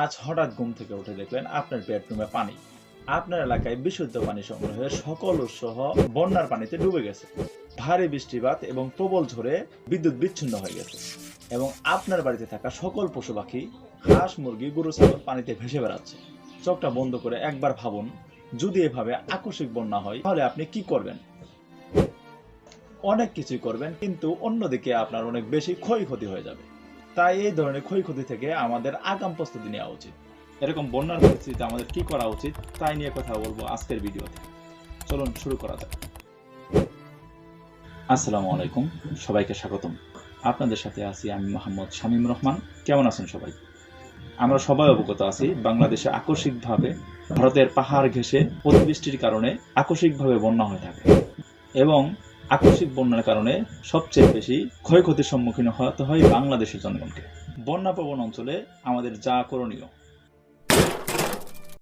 আজ হঠাৎ ঘুম থেকে উঠে দেখলেন আপনার বেডরুমে পানি। আপনার এলাকায় বিশুদ্ধ পানি সংগ্রহের সকল উৎস বন্যার পানিতে ডুবে গেছে। ভারী বৃষ্টিপাত এবং প্রবল ঝড়ে বিদ্যুৎ বিচ্ছিন্ন হয়ে গেছে এবং আপনার বাড়িতে থাকা সকল পশু পাখি, হাঁস, মুরগি, গরু, ছাগল পানিতে ভেসে বেড়াচ্ছে। চোখটা বন্ধ করে একবার ভাবুন, যদি এভাবে আকস্মিক বন্যা হয় তাহলে আপনি কি করবেন? অনেক কিছুই করবেন, কিন্তু অন্যদিকে আপনার অনেক বেশি ক্ষয়ক্ষতি হয়ে যাবে। তাই এই ধরনের ক্ষয়ক্ষতি থেকে আমাদের আগাম প্রস্তুতি নেওয়া উচিত। এরকম বন্যার পরিস্থিতিতে আমাদের কি করা উচিত তাই নিয়ে কথা বলবো আজকের ভিডিওতে। চলুন শুরু করা যাক। আসসালামু আলাইকুম, সবাইকে স্বাগতম। আপনাদের সাথে আছি আমি মোহাম্মদ শামীম রহমান। কেমন আছেন সবাই? আমরা সবাই অবগত আছি, বাংলাদেশে আকস্মিকভাবে ভারতের পাহাড় ঘেঁষে অতিবৃষ্টির কারণে আকস্মিকভাবে বন্যা হয়ে থাকে এবং আকস্মিক বন্যার কারণে সবচেয়ে বেশি ক্ষয়ক্ষতির সম্মুখীন হতে হয় বাংলাদেশের জনগণকে। বন্যাপ্রবণ অঞ্চলে আমাদের যা করণীয়